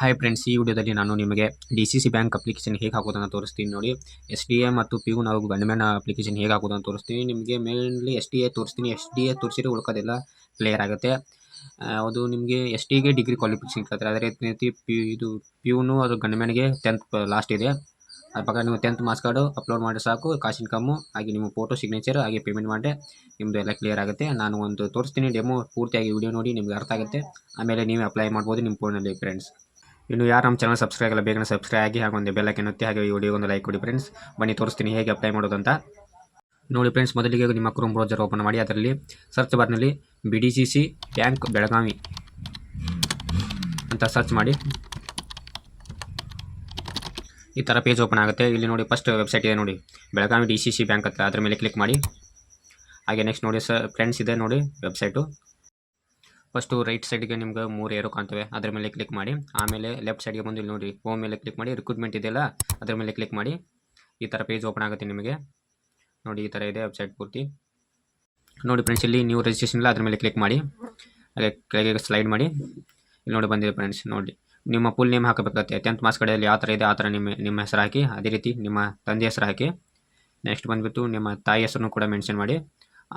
Hi friends, ಈ ವಿಡಿಯೋದಲ್ಲಿ ನಾನು ನಿಮಗೆ ಡಿ.ಸಿ.ಸಿ ಬ್ಯಾಂಕ್ ಅಪ್ಲಿಕೇಶನ್ ಹೇಗೆ ಹಾಕೋದನ್ನು ತೋರಿಸ್ತೀನಿ ನೋಡಿ. ಎಸ್.ಡಿ.ಎ ಮತ್ತು ಪಿ.ಯು ನಾವು ಗಂಡಮ್ಯಾನ್ ಅಪ್ಲಿಕೇಶನ್ ಹೇಗೆ ಹಾಕೋದನ್ನು ತೋರಿಸ್ತೀನಿ. ನಿಮಗೆ ಮೇನ್ಲಿ ಎಸ್.ಡಿ.ಎ ತೋರಿಸ್ತೀನಿ. ಎಸ್.ಡಿ.ಎ ತೋರಿಸಿದ್ರೆ ಉಳ್ಕೋದೆಲ್ಲ ಕ್ಲಿಯರ್ ಆಗುತ್ತೆ. ಅದು ನಿಮಗೆ ಎಸ್.ಡಿ.ಗೆ ಡಿಗ್ರಿ ಕ್ವಾಲಿಫಿಕೇಷನ್ ಕೇಳ್ತಾರೆ. ಅದೇ ರೀತಿ ಪಿ.ಯುನು ಅದು ಗಂಡಮ್ಯಾನ್ಗೆ 10th ಲಾಸ್ಟ್ ಇದೆ. ಅದ್ರ ಪ್ರಕಾರ ನೀವು 10th ಮಾರ್ಕ್ಸ್ ಕಾರ್ಡು ಅಪ್ಲೋಡ್ ಮಾಡಿ ಸಾಕು. ಕಾಸ್ಟ್ ಇನ್ಕಮ್ಮು ಹಾಗೆ ನಿಮ್ಮ ಫೋಟೋ ಸಿಗ್ನೇಚರ್ ಹಾಗೆ ಪೇಮೆಂಟ್ ಮಾಡಿದ್ರೆ ನಿಮ್ಮದು ಎಲ್ಲ ಕ್ಲಿಯರ್ ಆಗುತ್ತೆ. ನಾನು ಒಂದು ತೋರಿಸ್ತೀನಿ ಡೆಮೋ, ಪೂರ್ತಿಯಾಗಿ ವಿಡಿಯೋ ನೋಡಿ ನಿಮ್ಗೆ ಅರ್ಥ ಆಗುತ್ತೆ. ಆಮೇಲೆ ನೀವು ಅಪ್ಲೈ ಮಾಡ್ಬೋದು ನಿಮ್ಮ ಫೋನಲ್ಲಿ ಫ್ರೆಂಡ್ಸ್. ಇನ್ನು ಯಾರು ನಮ್ಮ ಚಾನಲ್ ಸಬ್ಸ್ಕ್ರೈಬ್ ಆಗಲ್ಲ, ಬೇಗನೆ ಸಬ್ಸ್ಕ್ರೈಬ್ ಆಗಿ ಹಾಗೆ ಒಂದು ಬೆಲ್ ಐಕಾನ್ ಒತ್ತಿ, ಹಾಗೆ ಈ ವಿಡಿಯೋ ಒಂದು ಲೈಕ್ ಕೊಡಿ ಫ್ರೆಂಡ್ಸ್. ಬನ್ನಿ ತೋರಿಸ್ತೀನಿ ಹೇಗೆ ಅಪ್ಲೈ ಮಾಡೋದು ಅಂತ ನೋಡಿ ಫ್ರೆಂಡ್ಸ್. ಮೊದಲಿಗೆ ನಿಮ್ಮ ಕ್ರೋಮ್ ಬ್ರೌಸರ್ ಓಪನ್ ಮಾಡಿ, ಅದರಲ್ಲಿ ಸರ್ಚ್ ಬಾರ್ನಲ್ಲಿ ಡಿ.ಸಿ.ಸಿ ಬ್ಯಾಂಕ್ ಬೆಳಗಾವಿ ಅಂತ ಸರ್ಚ್ ಮಾಡಿ. ಈ ಥರ ಪೇಜ್ ಓಪನ್ ಆಗುತ್ತೆ. ಇಲ್ಲಿ ನೋಡಿ ಫಸ್ಟ್ ವೆಬ್ಸೈಟ್ ಇದೆ ನೋಡಿ, ಬೆಳಗಾವಿ ಡಿ.ಸಿ.ಸಿ ಬ್ಯಾಂಕ್ ಅಂತ, ಅದ್ರ ಮೇಲೆ ಕ್ಲಿಕ್ ಮಾಡಿ. ಹಾಗೆ ನೆಕ್ಸ್ಟ್ ನೋಡಿ ಫ್ರೆಂಡ್ಸ್ ಇದೆ ನೋಡಿ ವೆಬ್ಸೈಟು. ಫಸ್ಟು ರೈಟ್ ಸೈಡ್ಗೆ ನಿಮ್ಗೆ 3 ಏರೋ ಕಾಣ್ತವೆ, ಅದರ ಮೇಲೆ ಕ್ಲಿಕ್ ಮಾಡಿ. ಆಮೇಲೆ ಲೆಫ್ಟ್ ಸೈಡ್ಗೆ ಬಂದು ಇಲ್ಲಿ ನೋಡಿ ಹೋಮ್ ಮೇಲೆ ಕ್ಲಿಕ್ ಮಾಡಿ, ರಿಕ್ರೂಟ್ಮೆಂಟ್ ಇದೆಯಲ್ಲ ಅದರ ಮೇಲೆ ಕ್ಲಿಕ್ ಮಾಡಿ. ಈ ಥರ ಪೇಜ್ ಓಪನ್ ಆಗುತ್ತೆ ನಿಮಗೆ ನೋಡಿ. ಈ ಥರ ಇದೆ ವೆಬ್ಸೈಟ್ ಪೂರ್ತಿ ನೋಡಿ ಫ್ರೆಂಡ್ಸ್. ಇಲ್ಲಿ ನ್ಯೂ ರಿಜಿಸ್ಟ್ರೇಷನ್ ಇಲ್ಲ, ಅದ್ರ ಮೇಲೆ ಕ್ಲಿಕ್ ಮಾಡಿ. ಹಾಗೆ ಕೆಳಗೆ ಸ್ಲೈಡ್ ಮಾಡಿ. ಇಲ್ಲಿ ನೋಡಿ ಬಂದಿದೆ ಫ್ರೆಂಡ್ಸ್. ನೋಡಿ ನಿಮ್ಮ ಫುಲ್ ನೇಮ್ ಹಾಕಬೇಕಾಗುತ್ತೆ. 10th ಮಾರ್ಕ್ಸ್ ಕಾರ್ಡಲ್ಲಿ ಯಾವ ಥರ ಇದೆ ಆ ಥರ ನಿಮ್ಮ ಹೆಸರು ಹಾಕಿ. ಅದೇ ರೀತಿ ನಿಮ್ಮ ತಂದೆ ಹೆಸರು ಹಾಕಿ. ನೆಕ್ಸ್ಟ್ ಬಂದುಬಿಟ್ಟು ನಿಮ್ಮ ತಾಯಿ ಹೆಸರನ್ನು ಕೂಡ ಮೆನ್ಷನ್ ಮಾಡಿ.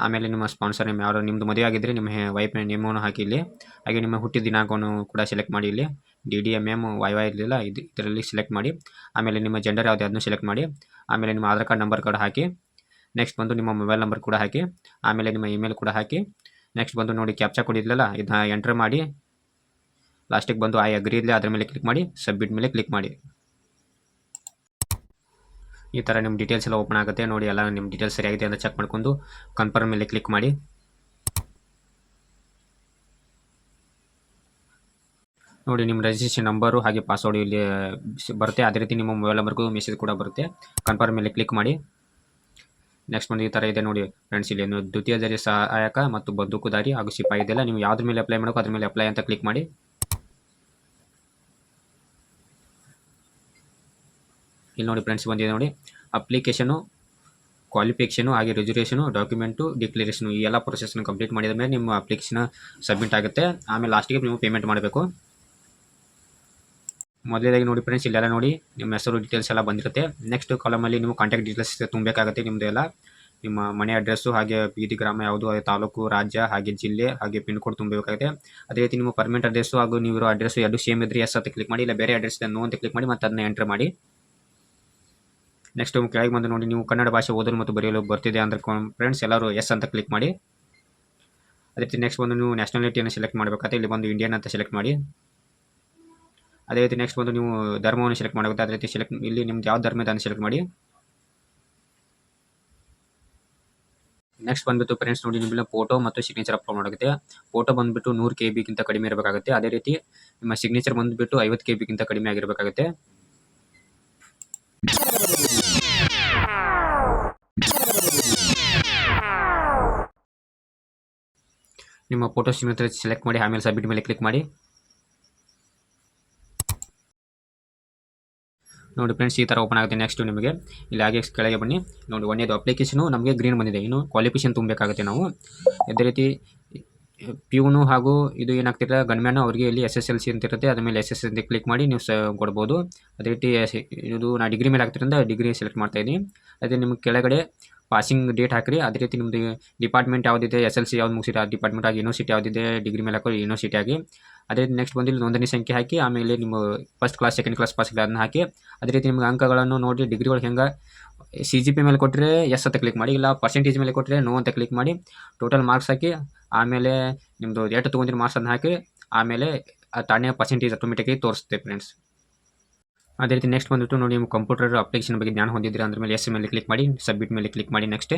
ಆಮೇಲೆ ನಿಮ್ಮ ಸ್ಪಾನ್ಸರ್ ನೇಮ್ ಯಾರು, ನಿಮ್ಮದು ಮದುವೆ ಆಗಿದ್ದರೆ ನಿಮ್ಮ ವೈಫ್ ನೇಮನ್ನು ಹಾಕಿ ಇಲ್ಲಿ. ಹಾಗೆ ನಿಮ್ಮ ಹುಟ್ಟಿದ ದಿನಾಂಕವನ್ನು ಕೂಡ ಸೆಲೆಕ್ಟ್ ಮಾಡಿ. ಇಲ್ಲಿ DDMM YY ಇರಲಿಲ್ಲ, ಇದರಲ್ಲಿ ಸೆಲೆಕ್ಟ್ ಮಾಡಿ. ಆಮೇಲೆ ನಿಮ್ಮ ಜೆಂಡರ್ ಯಾವುದು ಅದನ್ನು ಸೆಲೆಕ್ಟ್ ಮಾಡಿ. ಆಮೇಲೆ ನಿಮ್ಮ ಆಧಾರ್ ಕಾರ್ಡ್ ನಂಬರ್ ಕೂಡ ಹಾಕಿ. ನೆಕ್ಸ್ಟ್ ಬಂದು ನಿಮ್ಮ ಮೊಬೈಲ್ ನಂಬರ್ ಕೂಡ ಹಾಕಿ. ಆಮೇಲೆ ನಿಮ್ಮ ಇಮೇಲ್ ಕೂಡ ಹಾಕಿ. ನೆಕ್ಸ್ಟ್ ಬಂದು ನೋಡಿ ಕ್ಯಾಪ್ಚಾ ಕೊಡಿದ್ಲಲ್ಲ, ಇದನ್ನ ಎಂಟರ್ ಮಾಡಿ. ಲಾಸ್ಟಿಗೆ ಬಂದು ಐ ಅಗ್ರಿ ಇರಲಿ, ಅದರ ಮೇಲೆ ಕ್ಲಿಕ್ ಮಾಡಿ. ಸಬ್ಮಿಟ್ ಮೇಲೆ ಕ್ಲಿಕ್ ಮಾಡಿ. ಈ ಥರ ನಿಮ್ಮ ಡೀಟೇಲ್ಸ್ ಎಲ್ಲ ಓಪನ್ ಆಗುತ್ತೆ ನೋಡಿ. ಎಲ್ಲ ನಿಮ್ಮ ಡೀಟೇಲ್ಸ್ ಸರಿಯಾಗಿದೆ ಅಂತ ಚೆಕ್ ಮಾಡ್ಕೊಂಡು ಕನ್ಫರ್ಮ್ ಮೇಲೆ ಕ್ಲಿಕ್ ಮಾಡಿ. ನೋಡಿ ನಿಮ್ಮ ರಿಜಿಸ್ಟ್ರೇಷನ್ ನಂಬರು ಹಾಗೆ ಪಾಸ್ವರ್ಡ್ ಇಲ್ಲಿ ಬರುತ್ತೆ. ಅದೇ ರೀತಿ ನಿಮ್ಮ ಮೊಬೈಲ್ ನಂಬರ್ಗೂ ಮೆಸೇಜ್ ಕೂಡ ಬರುತ್ತೆ. ಕನ್ಫರ್ಮ್ ಮೇಲೆ ಕ್ಲಿಕ್ ಮಾಡಿ. ನೆಕ್ಸ್ಟ್ ಒಂದು ಈ ಥರ ಇದೆ ನೋಡಿ ಫ್ರೆಂಡ್ಸ್. ಇಲ್ಲಿ ದ್ವಿತೀಯ ದರ್ಜೆ ಸಹಾಯಕ ಮತ್ತು ಬಂದೂಕುದಾರಿ ಹಾಗೂ ಸಿಪಾಯಿ ಇದೆಲ್ಲ ನೀವು ಯಾವ್ದ್ರ ಮೇಲೆ ಅಪ್ಲೈ ಮಾಡೋಕೆ ಅದ್ರ ಮೇಲೆ ಅಪ್ಲೈ ಅಂತ ಕ್ಲಿಕ್ ಮಾಡಿ. ಇಲ್ಲಿ ನೋಡಿ ಫ್ರೆಂಡ್ಸ್ ಬಂದಿದೆ ನೋಡಿ, ಅಪ್ಲಿಕೇಶನು, ಕ್ವಾಲಿಫಿಕೇಷನು ಹಾಗೆ ರಿಸರ್ವೇಷನು, ಡಾಕ್ಯುಮೆಂಟು, ಡಿಕ್ಲರೇಷನು, ಈ ಎಲ್ಲ ಪ್ರೊಸೆಸ್ನ ಕಂಪ್ಲೀಟ್ ಮಾಡಿದ ಮೇಲೆ ನಿಮ್ಮ ಅಪ್ಲಿಕೇಶನ್ ಸಬ್ಮಿಟ್ ಆಗುತ್ತೆ. ಆಮೇಲೆ ಲಾಸ್ಟಿಗೆ ನೀವು ಪೇಮೆಂಟ್ ಮಾಡಬೇಕು. ಮೊದಲೇದಾಗಿ ನೋಡಿ ಫ್ರೆಂಡ್ಸ್, ಇಲ್ಲೆಲ್ಲ ನೋಡಿ ನಿಮ್ಮ ಹೆಸರು ಡೀಟೇಲ್ಸ್ ಎಲ್ಲ ಬಂದಿರುತ್ತೆ. ನೆಕ್ಸ್ಟ್ ಕಾಲಮಲ್ಲಿ ನೀವು ಕಾಂಟ್ಯಾಕ್ಟ್ ಡೀಟೇಲ್ಸ್ ತುಂಬಬೇಕಾಗುತ್ತೆ. ನಿಮ್ಮದು ಎಲ್ಲ ನಿಮ್ಮ ಮನೆ ಅಡ್ರೆಸ್ಸು ಹಾಗೆ ಬೀದಿ ಗ್ರಾಮ ಯಾವುದು, ತಾಲೂಕು, ರಾಜ್ಯ ಹಾಗೆ ಜಿಲ್ಲೆ ಹಾಗೆ ಪಿನ್ ಕೋಡ್ ತುಂಬಬೇಕಾಗುತ್ತೆ. ಅದೇ ರೀತಿ ನಿಮ್ಮ ಪರ್ಮನೆಂಟ್ ಅಡ್ರೆಸ್ಸು ಹಾಗೂ ನೀವಿರೋ ಅಡ್ರೆಸ್ಸು ಎರಡು ಸೇಮ್ ಇದ್ದರೆ ಎಸ್ ಅಂತ ಕ್ಲಿಕ್ ಮಾಡಿ. ಇಲ್ಲ ಬೇರೆ ಅಡ್ರೆಸ್ ನೋ ಅಂತ ಕ್ಲಿಕ್ ಮಾಡಿ ಮತ್ತೆ ಅದನ್ನ ಎಂಟರ್ ಮಾಡಿ. ನೆಕ್ಸ್ಟ್ ಕೆಳಗೆ ಬಂದು ನೋಡಿ ನೀವು ಕನ್ನಡ ಭಾಷೆ ಓದಲು ಮತ್ತು ಬರೆಯಲು ಬರ್ತಿದೆ ಅಂದರೆ ಫ್ರೆಂಡ್ಸ್ ಎಲ್ಲರೂ ಎಸ್ ಅಂತ ಕ್ಲಿಕ್ ಮಾಡಿ. ಅದೇ ರೀತಿ ನೆಕ್ಸ್ಟ್ ಬಂದು ನೀವು ನ್ಯಾಷನಾಲಿಟಿಯನ್ನು ಸೆಲೆಕ್ಟ್ ಮಾಡಬೇಕಾಗುತ್ತೆ. ಇಲ್ಲಿ ಬಂದು ಇಂಡಿಯನ್ ಅಂತ ಸೆಲೆಕ್ಟ್ ಮಾಡಿ. ಅದೇ ರೀತಿ ನೆಕ್ಸ್ಟ್ ಬಂದು ನೀವು ಧರ್ಮವನ್ನು ಸೆಲೆಕ್ಟ್ ಮಾಡಬೇಕು. ಅದೇ ರೀತಿ ಇಲ್ಲಿ ನಿಮ್ದು ಯಾವ ಧರ್ಮ ಇದೆ ಅಂತ ಸೆಲೆಕ್ಟ್ ಮಾಡಿ. ನೆಕ್ಸ್ಟ್ ಬಂದುಬಿಟ್ಟು ಫ್ರೆಂಡ್ಸ್ ನೋಡಿ ನಿಮ್ಮನ್ನ ಫೋಟೋ ಮತ್ತು ಸಿಗ್ನೇಚರ್ ಅಪ್ಲೋಡ್ ಮಾಡೋಗುತ್ತೆ. ಫೋಟೋ ಬಂದುಬಿಟ್ಟು 100 KB ಕಡಿಮೆ ಇರಬೇಕಾಗುತ್ತೆ. ಅದೇ ರೀತಿ ನಿಮ್ಮ ಸಿಗ್ನೇಚರ್ ಬಂದುಬಿಟ್ಟು 50 KB ಕಡಿಮೆ ಆಗಿರಬೇಕಾಗುತ್ತೆ. ನಿಮ್ಮ ಫೋಟೋ ಸಿಗ್ನೇಚರ್ ಸೆಲೆಕ್ಟ್ ಮಾಡಿ. ಆಮೇಲೆ ಸಬ್ಮಿಟ್ ಮೇಲೆ ಕ್ಲಿಕ್ ಮಾಡಿ. ನೋಡಿ ಫ್ರೆಂಡ್ಸ್ ಈ ಥರ ಓಪನ್ ಆಗುತ್ತೆ. ನೆಕ್ಸ್ಟ್ ನಿಮಗೆ ಇಲ್ಲಿ ಹಾಗೆ ಕೆಳಗೆ ಬನ್ನಿ ನೋಡಿ. ಒಂದೇದು ಅಪ್ಲಿಕೇಶನು ನಮಗೆ ಗ್ರೀನ್ ಬಂದಿದೆ. ಇನ್ನು ಕ್ವಾಲಿಫಿಕೇಷನ್ ತುಂಬಬೇಕಾಗುತ್ತೆ ನಾವು. ಅದೇ ರೀತಿ ಪಿಯುನು ಹಾಗೂ ಇದು ಏನಾಗ್ತಿರ ಗನ್ಮ್ಯಾನು ಅವರಿಗೆ ಇಲ್ಲಿ SSLC ಅಂತ ಇರುತ್ತೆ. ಅದ್ರ ಮೇಲೆ SSLC ಅಂತ ಕ್ಲಿಕ್ ಮಾಡಿ ನೀವು ಕೊಡ್ಬೋದು. ಅದೇ ರೀತಿ ಇದು ನಾ ಡಿಗ್ರಿ ಮೇಲೆ ಆಗ್ತಿರೋದ್ರಿಂದ ಡಿಗ್ರಿ ಸೆಲೆಕ್ಟ್ ಮಾಡ್ತಾಯಿದ್ದೀನಿ. ಅದೇ ನಿಮ್ಗೆ ಕೆಳಗಡೆ ಪಾಸಿಂಗ್ ಡೇಟ್ ಹಾಕಿರಿ. ಅದೇ ರೀತಿ ನಿಮ್ಮದು ಡಿಪಾರ್ಟ್ಮೆಂಟ್ ಯಾವುದಿದೆ, SLC ಯಾವ್ದು ಮುಗಿಸಿದೆ ಆ ಡಿಪಾರ್ಟ್ಮೆಂಟ್ ಆಗಿ, ಯೂನಿವರ್ಸಿಟಿ ಯಾವುದಿದೆ ಡಿಗ್ರಿ ಮೇಲೆ ಹಾಕೋ ಯೂನಿವರ್ಸಿಟಿ ಆಗಿ. ಅದೇ ನೆಕ್ಸ್ಟ್ ಬಂದು ಇಲ್ಲಿ ನೋಂದಣಿ ಸಂಖ್ಯೆ ಹಾಕಿ. ಆಮೇಲೆ ನಿಮ್ಮ first class second class pass ಅದನ್ನ ಹಾಕಿ. ಅದೇ ರೀತಿ ನಿಮ್ಗೆ ಅಂಕಗಳನ್ನು ನೋಡಿ ಡಿಗ್ರಿಗಳು ಹೆಂಗೆ CGP ಮೇಲೆ ಕೊಟ್ಟರೆ ಎಸ್ ಅಂತ ಕ್ಲಿಕ್ ಮಾಡಿ. ಇಲ್ಲ ಪರ್ಸೆಂಟೇಜ್ ಮೇಲೆ ಕೊಟ್ಟರೆ ನೋ ಅಂತ ಕ್ಲಿಕ್ ಮಾಡಿ. ಟೋಟಲ್ ಮಾರ್ಕ್ಸ್ ಹಾಕಿ. ಆಮೇಲೆ ನಿಮ್ಮದು ಎಷ್ಟು ತೊಗೊಂಡಿರೋ ಮಾರ್ಕ್ಸ್ ಅದನ್ನ ಹಾಕಿ. ಆಮೇಲೆ ತಾನೇ ಪರ್ಸೆಂಟೇಜ್ ಆಟೋಮೆಟಿಕಾಗಿ ತೋರಿಸುತ್ತೆ ಫ್ರೆಂಡ್ಸ್. ಅದೇ ರೀತಿ ನೆಕ್ಸ್ಟ್ ಬಂದುಬಿಟ್ಟು ನೋಡಿ ನೀವು ಕಂಪ್ಯೂಟರ್ ಅಪ್ಲಿಕೇಶನ್ ಬಗ್ಗೆ ಜ್ಞಾನ ಹೊಂದಿದ್ರೆ ಅಂದ್ರ ಮೇಲೆ ಎಸ್ ಮೇಲೆ ಕ್ಲಿಕ್ ಮಾಡಿ. ಸಬ್ಮಿಟ್ ಮೇಲೆ ಕ್ಲಿಕ್ ಮಾಡಿ. ನೆಕ್ಸ್ಟ್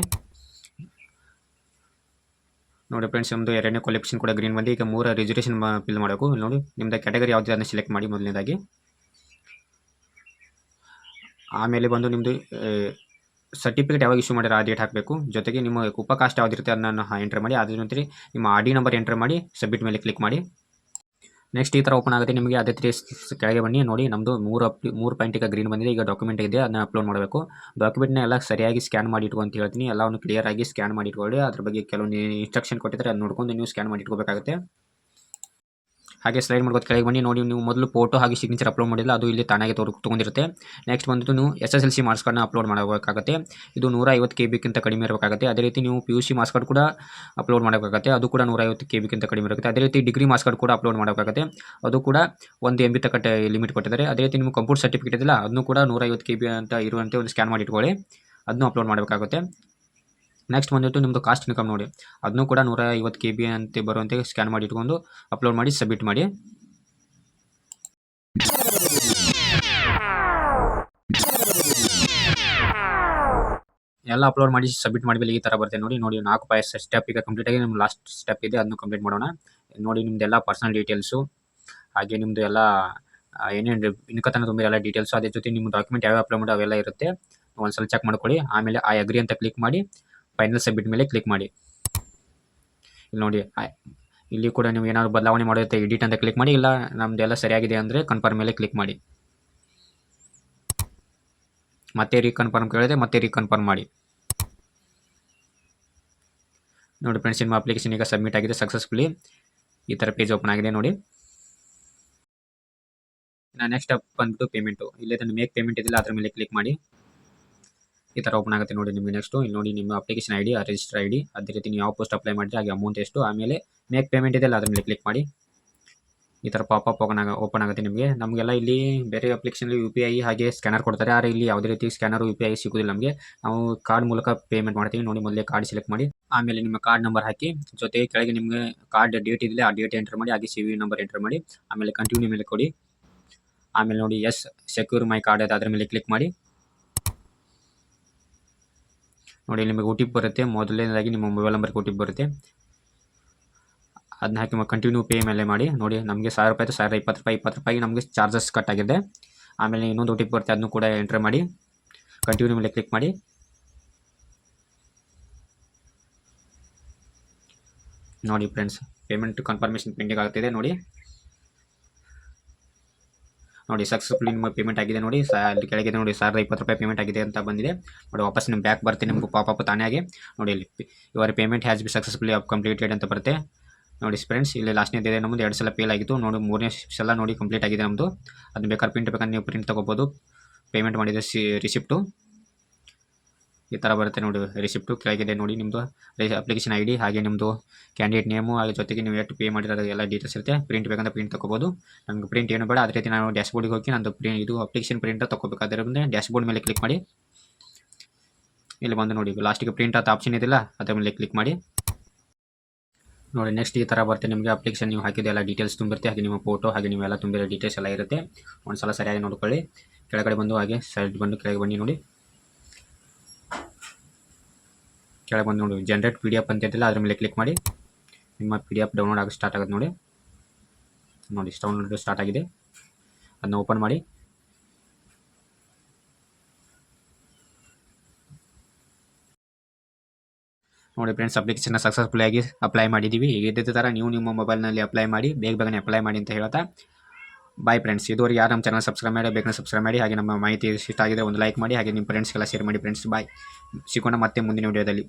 ನೋಡಿ ಫ್ರೆಂಡ್ಸ್ ನಮ್ಮದು ಎರಡನೇ ಕ್ವಾಲಿಫಿಕೇಷನ್ ಕೂಡ ಗ್ರೀನ್ ಬಂದು. ಈಗ 3 ರಿಸರ್ವೇಷನ್ ಫಿಲ್ ಮಾಡಬೇಕು. ನೋಡಿ ನಿಮ್ಮದು ಕ್ಯಾಟಗರಿ ಯಾವುದಿದೆ ಅದನ್ನು ಸೆಲೆಕ್ಟ್ ಮಾಡಿ ಮೊದಲನೇದಾಗಿ. ಆಮೇಲೆ ಬಂದು ನಿಮ್ಮದು ಸರ್ಟಿಫಿಕೇಟ್ ಯಾವಾಗ ಇಶ್ಯೂ ಮಾಡಿರೋ ಆ ಡೇಟ್ ಹಾಕಬೇಕು. ಜೊತೆಗೆ ನಿಮ್ಮ ಉಪಕಾಸ್ಟ್ ಯಾವುದಿರುತ್ತೆ ಅದನ್ನು ಎಂಟರ್ ಮಾಡಿ. ಅದ್ರ ನಂತರ ನಿಮ್ಮ RD ನಂಬರ್ ಎಂಟರ್ ಮಾಡಿ. ಸಬ್ಮಿಟ್ ಮೇಲೆ ಕ್ಲಿಕ್ ಮಾಡಿ. ನೆಕ್ಸ್ಟ್ ಈ ಥರ ಓಪನ್ ಆಗುತ್ತೆ ನಿಮಗೆ. ಅದೇ ರೀತಿ ಕೆಳಗೆ ಬನ್ನಿ ನೋಡಿ ನಮ್ಮದು 3 ಪಾಯಿಂಟ್ ಈಗ ಗ್ರೀನ್ ಬಂದಿದೆ. ಈಗ ಡಾಕ್ಯುಮೆಂಟ್ ಇದೆ ಅದನ್ನ ಅಪ್ಲೋಡ್ ಮಾಡಬೇಕು. ಡಾಕ್ಯುಮೆಂಟ್ನ ಎಲ್ಲ ಸರಿಯಾಗಿ ಸ್ಕ್ಯಾನ್ ಮಾಡಿ ಇಟ್ಕೊ ಅಂತ ಹೇಳ್ತೀನಿ. ಎಲ್ಲವನ್ನು ಕ್ಲಿಯರ್ ಆಗಿ ಸ್ಕ್ಯಾನ್ ಮಾಡಿ ಇಟ್ಕೊಳ್ಳಿ. ಅದ್ರ ಬಗ್ಗೆ ಕೆಲವೊಂದು ಇನ್ಸ್ಟ್ರಕ್ಷನ್ ಕೊಟ್ಟಿದ್ದಾರೆ, ಅದು ನೋಡ್ಕೊಂಡು ನೀವು ಸ್ಕ್ಯಾನ್ ಮಾಡಿ ಇಟ್ಕೋಬೇಕಾಗುತ್ತೆ. ಹಾಗೆ ಸ್ಲೈಡ್ ಮಾಡ್ಕೊಂಡು ಕೆಳಗೆ ಬನ್ನಿ. ನೋಡಿ ನೀವು ಮೊದಲು ಫೋಟೋ ಹಾಗೆ ಸಿಗ್ನೇಚರ್ ಅಪ್ಲೋಡ್ ಮಾಡಿಲ್ಲ, ಅದು ಇಲ್ಲಿ ತಾನಾಗೆ ತೊಗೊಂಡಿರುತ್ತೆ. ನೆಕ್ಸ್ಟ್ ಬಂದು ನೀವು SSLC ಮಾರ್ಕ್ಸ್ ಕಾರ್ಡ್ನ ಅಪ್ಲೋಡ್ ಮಾಡಬೇಕಾಗುತ್ತೆ. ಇದು 150 KB ಗಿಂತ ಕಡಿಮೆ ಇರಬೇಕಾಗುತ್ತೆ. ಅದೇ ರೀತಿ ನೀವು PUC ಮಾರ್ಕ್ಸ್ ಕಾರ್ಡ್ ಕೂಡ ಅಪ್ಲೋಡ್ ಮಾಡಬೇಕಾಗುತ್ತೆ, ಅದು ಕೂಡ 150 KB ಗಿಂತ ಕಡಿಮೆ ಇರುತ್ತೆ. ಅದೇ ರೀತಿ ಡಿಗ್ರಿ ಮಾರ್ಕ್ಸ್ ಕಾರ್ಡ್ ಕೂಡ ಅಪ್ಲೋಡ್ ಮಾಡಬೇಕಾಗುತ್ತೆ, ಅದು ಕೂಡ 1 MB ತಕ್ಕ ಲಿಮಿಟ್ ಕೊಟ್ಟಿದ್ದಾರೆ. ಅದೇ ರೀತಿ ನಿಮ್ಮ ಕಂಪ್ಯೂಟರ್ ಸರ್ಟಿಫಿಕೇಟ್ ಇದೆಯಲ್ಲ, ಅದನ್ನು ಕೂಡ 150 KB ಅಂತ ಇರುವಂತೆ ಒಂದು ಸ್ಕ್ಯಾನ್ ಮಾಡಿ ಇಟ್ಕೊಳ್ಳಿ, ಅದನ್ನು ಅಪ್ಲೋಡ್ ಮಾಡಬೇಕಾಗುತ್ತೆ. ನೆಕ್ಸ್ಟ್ ಬಂದುಬಿಟ್ಟು ನಿಮ್ಮದು ಕಾಸ್ಟ್ ಇನ್ಕಮ್ ನೋಡಿ, ಅದನ್ನು ಕೂಡ 150 KB ಅಂತ ಬರುವಂತೆ ಸ್ಕ್ಯಾನ್ ಮಾಡಿ ಇಟ್ಕೊಂಡು ಅಪ್ಲೋಡ್ ಮಾಡಿ ಸಬ್ಮಿಟ್ ಮಾಡಿ. ಎಲ್ಲ ಅಪ್ಲೋಡ್ ಮಾಡಿ ಸಬ್ಮಿಟ್ ಮಾಡಿದ್ಮೇಲೆ ಈ ಥರ ಬರುತ್ತೆ ನೋಡಿ. 4 ಸ್ಟೆಪ್ ಈಗ ಕಂಪ್ಲೀಟ್ ಆಗಿ ನಿಮ್ಮ ಲಾಸ್ಟ್ ಸ್ಟೆಪ್ ಇದೆ, ಅದನ್ನು ಕಂಪ್ಲೀಟ್ ಮಾಡೋಣ. ನೋಡಿ ನಿಮ್ಮದೆಲ್ಲ ಪರ್ಸನಲ್ ಡೀಟೇಲ್ಸು, ಹಾಗೆ ನಿಮ್ಮದು ಎಲ್ಲ ಏನೇನು ಇನ್ಕತನ ತುಂಬ ಎಲ್ಲ ಡೀಟೇಲ್ಸು, ಅದೇ ಜೊತೆ ನಿಮ್ಮ ಡಾಕ್ಯುಮೆಂಟ್ ಯಾವ್ಯಾವ ಅಪ್ಲೋಡ್ ಮಾಡೋ ಅವೆಲ್ಲ ಇರುತ್ತೆ. ಒಂದ್ಸಲ ಚೆಕ್ ಮಾಡ್ಕೊಳ್ಳಿ. ಆಮೇಲೆ ಐ ಅಗ್ರಿ ಅಂತ ಕ್ಲಿಕ್ ಮಾಡಿ ಫೈನಲ್ ಸಬ್ಮಿಟ್ ಮೇಲೆ ಕ್ಲಿಕ್ ಮಾಡಿ. ಇಲ್ಲಿ ನೋಡಿ, ಇಲ್ಲಿ ಕೂಡ ನೀವು ಏನಾದ್ರು ಬದಲಾವಣೆ ಮಾಡೋದಕ್ಕೆ ಎಡಿಟ್ ಅಂತ ಕ್ಲಿಕ್ ಮಾಡಿ, ಇಲ್ಲ ನಮ್ಮದೆಲ್ಲ ಸರಿಯಾಗಿದೆ ಅಂದರೆ ಕನ್ಫರ್ಮ್ ಮೇಲೆ ಕ್ಲಿಕ್ ಮಾಡಿ. ಮತ್ತೆ ರೀಕನ್ಫರ್ಮ್ ಕೇಳಿದೆ, ಮತ್ತೆ ರೀಕನ್ಫರ್ಮ್ ಮಾಡಿ. ನೋಡಿ ಫ್ರೆಂಡ್ಸ್, ನಿಮ್ಮ ಅಪ್ಲಿಕೇಶನ್ ಈಗ ಸಬ್ಮಿಟ್ ಆಗಿದೆ ಸಕ್ಸಸ್ಫುಲಿ. ಈ ಥರ ಪೇಜ್ ಓಪನ್ ಆಗಿದೆ ನೋಡಿ. ನೆಕ್ಸ್ಟ್ ಸ್ಟೆಪ್ ಬಂದ್ಬಿಟ್ಟು ಪೇಮೆಂಟು. ಇಲ್ಲಿ ಮೇಕ್ ಪೇಮೆಂಟ್ ಇದೆಯಲ್ಲ, ಅದ್ರ ಮೇಲೆ ಕ್ಲಿಕ್ ಮಾಡಿ. ಈ ಥರ ಓಪನ್ ಆಗುತ್ತೆ ನೋಡಿ ನಿಮಗೆ. ನೆಕ್ಸ್ಟು ಇಲ್ಲಿ ನೋಡಿ ನಿಮ್ಮ ಅಪ್ಲಿಕೇಶನ್ ID, ರಿಜಿಸ್ಟರ್ ID, ಅದೇ ರೀತಿ ನೀವು ಯಾವ ಪೋಸ್ಟ್ ಅಪ್ಲೈ ಮಾಡಿದ್ರೆ ಹಾಗೆ ಅಮೌಂಟ್ ಎಷ್ಟು, ಆಮೇಲೆ ಮೇಕ್ ಪೇಮೆಂಟ್ ಇದೆಯಲ್ಲ ಅದ್ರ ಮೇಲೆ ಕ್ಲಿಕ್ ಮಾಡಿ. ಈ ಥರ ಪಾಪಪ್ ಓಪನ್ ಆಗುತ್ತೆ ನಿಮಗೆ. ನಮಗೆಲ್ಲ ಇಲ್ಲಿ ಬೇರೆ ಅಪ್ಲಿಕೇಶನಲ್ಲಿ UPI ಹಾಗೆ ಸ್ಕ್ಯಾನರ್ ಕೊಡ್ತಾರೆ, ಆದರೆ ಇಲ್ಲಿ ಯಾವುದೇ ರೀತಿ ಸ್ಕ್ಯಾನರು UPI ಸಿಗೋದಿಲ್ಲ ನಮಗೆ. ನಾವು ಕಾರ್ಡ್ ಮೂಲಕ ಪೇಮೆಂಟ್ ಮಾಡ್ತೀವಿ. ನೋಡಿ ಮೊದಲೇ ಕಾರ್ಡ್ ಸೆಲೆಕ್ಟ್ ಮಾಡಿ, ಆಮೇಲೆ ನಿಮ್ಮ ಕಾರ್ಡ್ ನಂಬರ್ ಹಾಕಿ, ಜೊತೆಗೆ ಕೆಳಗೆ ನಿಮಗೆ ಕಾರ್ಡ್ ಡೇಟ್ ಇದೆಯಲ್ಲ ಆ ಡೇಟ್ ಎಂಟರ್ ಮಾಡಿ, ಹಾಗೆ CVV ನಂಬರ್ ಎಂಟರ್ ಮಾಡಿ, ಆಮೇಲೆ ಕಂಟಿನ್ಯೂ ಮೇಲೆ ಕೊಡಿ. ಆಮೇಲೆ ನೋಡಿ ಎಸ್ ಸೆಕ್ಯೂರ್ ಮೈ ಕಾರ್ಡ್ ಅದ್ರ ಮೇಲೆ ಕ್ಲಿಕ್ ಮಾಡಿ. ನೋಡಿ ನಿಮಗೆ OTP ಬರುತ್ತೆ. ಮೊದಲನೇದಾಗಿ ನಿಮ್ಮ ಮೊಬೈಲ್ ನಂಬರ್ಗೆ OTP ಬರುತ್ತೆ, ಅದನ್ನ ಹಾಕಿ ಕಂಟಿನ್ಯೂ ಪೇ ಮೇಲೆ ಮಾಡಿ. ನೋಡಿ ನಮಗೆ 1000 ರೂಪಾಯಿ 1020 ರೂಪಾಯಿ 20 ರೂಪಾಯಿ ನಮಗೆ ಚಾರ್ಜಸ್ ಕಟ್ ಆಗಿದೆ. ಆಮೇಲೆ ಇನ್ನೊಂದು OTP ಬರುತ್ತೆ, ಅದನ್ನು ಕೂಡ ಎಂಟರ್ ಮಾಡಿ ಕಂಟಿನ್ಯೂ ಮೇಲೆ ಕ್ಲಿಕ್ ಮಾಡಿ. ನೋಡಿ ಫ್ರೆಂಡ್ಸ್, ಪೇಮೆಂಟ್ ಕನ್ಫರ್ಮೇಷನ್ ಪೆಂಡಿಂಗ್ ಆಗ್ತಿದೆ ನೋಡಿ. ಸಕ್ಸಸ್ಫುಲಿ ನಿಮ್ಮ ಪೇಮೆಂಟ್ ಆಗಿದೆ ನೋಡಿ. ಅಲ್ಲಿ ಕೆಳಗೆ ನೋಡಿ 1020 ರೂಪಾಯಿ ಪೇಮೆಂಟ್ ಆಗಿದೆ ಅಂತ ಬಂದಿದೆ ನೋಡಿ. ವಾಪಸ್ ನಿಮ್ಮ ಬ್ಯಾಕ್ ಬರುತ್ತೆ, ನಿಮ್ಗೆ ಪಾಪಪ್ ತಾನೇ ಆಗಿ ನೋಡಿ. ಇಲ್ಲಿ your payment has B successfully completed ಅಂತ ಬರುತ್ತೆ ನೋಡಿ ಫ್ರೆಂಡ್ಸ್. ಇಲ್ಲಿ ಲಾಸ್ಟ್ನೇದಿದೆ ನಮ್ಮದು 2 ಸಲ ಪೇಲ್ ಆಗಿತ್ತು ನೋಡಿ. 3ನೇ ಸಲ ನೋಡಿ ಕಂಪ್ಲೀಟ್ ಆಗಿದೆ ನಮ್ಮದು. ಅದನ್ನ ಬೇಕಾದ್ರೆ ಪ್ರಿಂಟ್ ಬೇಕಂದ್ರೆ ನೀವು ಪ್ರಿಂಟ್ ತೊಗೋಬೋದು. ಪೇಮೆಂಟ್ ಮಾಡಿದ ರಿಸಿಪ್ಟು ಈ ಥರ ಬರುತ್ತೆ ನೋಡಿ. ರಿಸಿಪ್ಟು ಕೆಳಗಿದೆ ನೋಡಿ ನಿಮ್ಮದು ಅಪ್ಲಿಕೇಶನ್ ID, ಹಾಗೆ ನಿಮ್ಮದು ಕ್ಯಾಂಡಿಡೇಟ್ ನೇಮು, ಹಾಗೆ ಜೊತೆಗೆ ನೀವು ಎಷ್ಟು ಪೇ ಮಾಡಿರೋದು ಎಲ್ಲ ಡೀಟೇಲ್ಸ್ ಇರುತ್ತೆ. ಪ್ರಿಂಟ್ ಬೇಕಂದ್ರೆ ಪ್ರಿಂಟ್ ತೊಗೋಬೋದು. ನನಗೆ ಪ್ರಿಂಟ್ ಏನು ಬೇಡ. ಅದೇ ರೀತಿ ನಾನು ಡ್ಯಾಶ್ಬೋರ್ಡಿಗೆ ಹೋಗಿ ನಂದು ಇದು ಅಪ್ಲಿಕೇಶನ್ ಪ್ರಿಂಟರ್ ತೊಗೋಬೇಕಾದ್ರೆ ಬಂದರೆ ಡ್ಯಾಶ್ಬೋರ್ಡ್ ಮೇಲೆ ಕ್ಲಿಕ್ ಮಾಡಿ. ಇಲ್ಲಿ ಬಂದು ನೋಡಿ ಲಾಸ್ಟಿಗೆ ಪ್ರಿಂಟ್ ಅಂತ ಆಪ್ಷನ್ ಇದೆಯಲ್ಲ ಅದರ ಮೇಲೆ ಕ್ಲಿಕ್ ಮಾಡಿ. ನೋಡಿ ನೆಕ್ಸ್ಟ್ ಈ ಥರ ಬರುತ್ತೆ ನಿಮಗೆ. ಅಪ್ಲಿಕೇಶನ್ ನೀವು ಹಾಕಿದ ಎಲ್ಲ ಡೀಟೇಲ್ಸ್ ತುಂಬಿರುತ್ತೆ, ಹಾಗೆ ನಿಮ್ಮ ಫೋಟೋ, ಹಾಗೆ ನೀವೆಲ್ಲ ತುಂಬಿರೋ ಡೀಟೇಲ್ಸ್ ಎಲ್ಲ ಇರುತ್ತೆ. ಒಂದು ಸಲ ಸರಿಯಾಗಿ ನೋಡ್ಕೊಳ್ಳಿ. ಕೆಳಗಡೆ ಬಂದು ಹಾಗೆ ಸೈಡ್ ಬಂದು ಕೆಳಗೆ ಬನ್ನಿ ನೋಡಿ. ಕೆಳಗೆ ಬಂದು ನೋಡಿ ಜನರೇಟ್ PDF ಅಂತ ಇದ್ದಿಲ್ಲ, ಅದ್ರ ಮೇಲೆ ಕ್ಲಿಕ್ ಮಾಡಿ. ನಿಮ್ಮ PDF ಡೌನ್ಲೋಡ್ ಆಗಿ ಸ್ಟಾರ್ಟ್ ಆಗುತ್ತೆ ನೋಡಿ. ಡೌನ್ಲೋಡ್ ಸ್ಟಾರ್ಟ್ ಆಗಿದೆ, ಅದನ್ನ ಓಪನ್ ಮಾಡಿ. ನೋಡಿ ಫ್ರೆಂಡ್ಸ್, ಅಪ್ಲಿಕೇಶನ್ ಸಕ್ಸಸ್ಫುಲ್ ಆಗಿ ಅಪ್ಲೈ ಮಾಡಿದ್ದೀವಿ. ಇದೇ ಥರ ನೀವು ನಿಮ್ಮ ಮೊಬೈಲ್ನಲ್ಲಿ ಅಪ್ಲೈ ಮಾಡಿ, ಬೇಗನೆ ಅಪ್ಲೈ ಮಾಡಿ ಅಂತ ಹೇಳ್ತಾ ಬಾಯ್ ಫ್ರೆಂಡ್ಸ್. ಇದುವರೆಗೆ ಯಾರು ನಮ್ಮ ಚಾನಲ್ ಸಬ್ಸ್ಕ್ರೈಬ್ ಮಾಡಿ ಬೇಗನೆ ಸಬ್ಸ್ಕ್ರೈಬ್ ಮಾಡಿ, ಹಾಗೆ ನಮ್ಮ ಮಾಹಿತಿ ಇಷ್ಟ ಆಗಿದ್ರೆ ಒಂದು ಲೈಕ್ ಮಾಡಿ, ಹಾಗೆ ನಿಮ್ಮ ಫ್ರೆಂಡ್ಸ್ಗೆಲ್ಲ ಶೇರ್ ಮಾಡಿ ಫ್ರೆಂಡ್ಸ್. ಬಾಯ್, ಸಿಗೋಣ ಮತ್ತೆ ಮುಂದಿನ ವಿಡಿಯೋದಲ್ಲಿ.